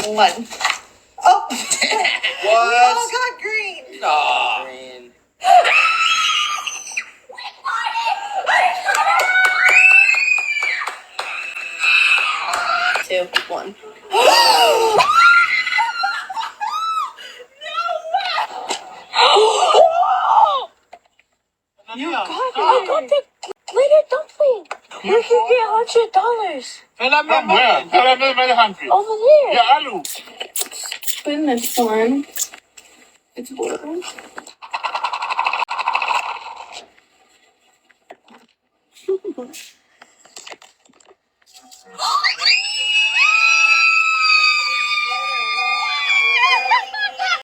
One. Oh! We all got green. Aw. Green. Two. One. You got it. I got the glitter dumpling. Where can you get $100? From where? Tell me very hungry. Over there. Yeah, Alu. In this one. It's blue.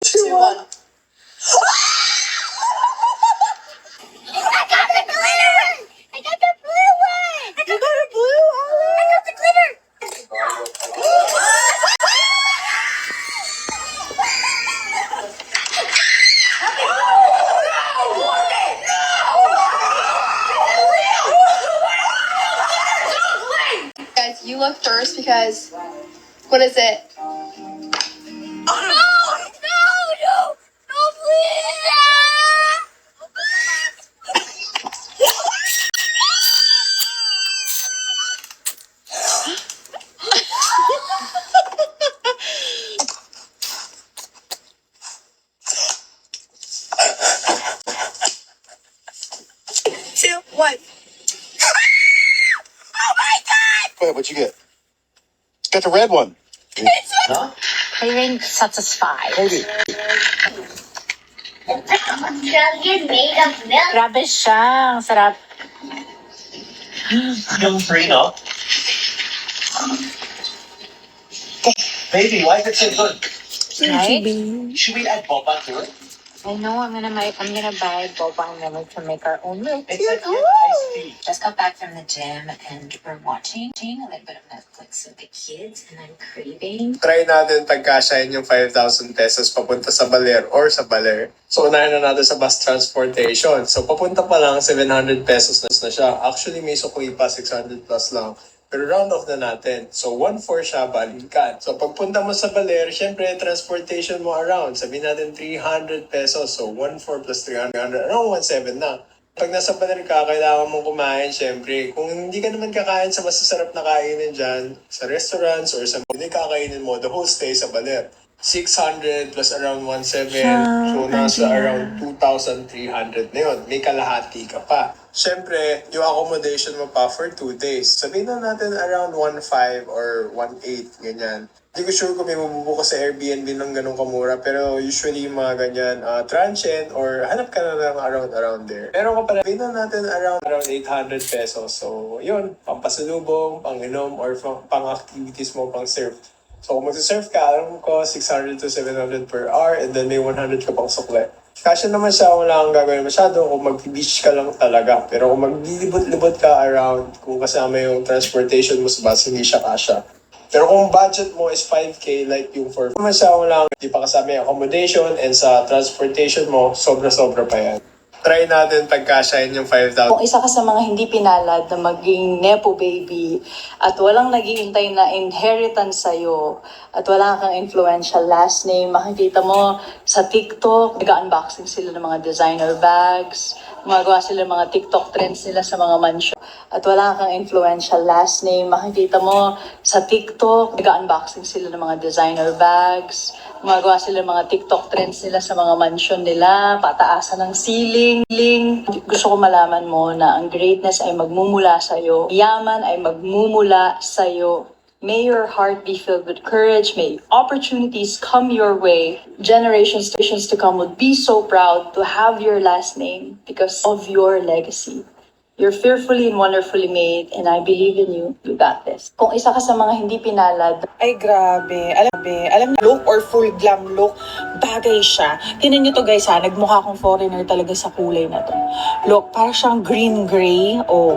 Two. One. You got a blue, Olive? I got the glitter. Guys, you look first because what is it? Two. One. Wait, what'd you get? Got the red one. Craving satisfied. Hold it. It's made of milk. Grabe siya. Ang sarap. Yung free, no? Baby, why is it so good? Right? Should we add boba to it? I know I'm gonna buy boba and milk to make our own milk. It's like iced tea. Just got back from the gym and we're watching a little bit of Netflix with the kids and I'm craving. Try natin pagkasyahin yung 5,000 pesos papunta sa Baler or sa Baler. So, unahin na natin sa bus transportation. So, papunta pa lang, 700 pesos na siya. Actually, may sukli pa, 600 plus lang. Pero round off na natin. So, 1,400 siya, balikan. So, pagpunta mo sa Baler, syempre, transportation mo around. Sabihin natin 300 pesos. So, 1,400 plus 300, around 1,700 na. Pag nasa Baler ka, kailangan mong kumain, syempre. Kung hindi ka naman kakain sa masasarap na kainan dyan, sa restaurants or sa hindi kakainin mo, the whole stay sa Baler. 600 plus around 1,700. So, nasa around 2,300 na yun. May kalahati ka pa. Siyempre, yung accommodation mo pa for 2 days. Sabihin na natin around 1,500 or 1,800, ganyan. Hindi ko sure kung may mabubuka sa Airbnb ng ganun kamura. Pero usually yung mga ganyan, transient or hanap ka na lang around there. Pero kapag sabihin na natin around 800 pesos. So, yun, pampasalubong, pang-inom, or pang-activities mo, pang-surf. So, kung mag-surf ka, alam ko, 600 to 700 per hour and then may 100 ka pang sukle. Kasya naman siya, wala kang gagawin masyado kung mag-beach ka lang talaga. Pero kung maglilibot-libot ka around, kung kasama yung transportation mo sa bus, hindi siya kasya. Pero kung budget mo is 5K, like yung for naman siya, wala kang hindi pa kasama yung accommodation and sa transportation mo, sobra-sobra pa yan. Try natin pagkasyahin yung 5,000. Kung isa ka sa mga hindi pinalad na maging nepo baby at walang naghihintay na inheritance sa'yo at wala kang influential last name, makikita mo sa TikTok, nag-unboxing sila ng mga designer bags, gumagawa sila ng mga TikTok trends nila sa mga mansion. At wala kang influential last name, makikita mo sa TikTok, nag-unboxing sila ng mga designer bags, gumagawa sila ng mga TikTok trends nila sa mga mansion nila, pataasan ng ceiling. Gusto ko malaman mo na ang greatness ay magmumula sa'yo, yaman ay magmumula sa'yo. May your heart be filled with courage. May opportunities come your way. Generations to come would be so proud to have your last name because of your legacy. You're fearfully and wonderfully made, and I believe in you. You got this. Kung isa ka sa mga hindi pinalad, Ay, grabe. Alam niyo, look or full glam look, bagay siya. Tinan niyo to guys ha, nagmukha akong foreigner talaga sa kulay na to. Look, parang siyang green-gray. Oh.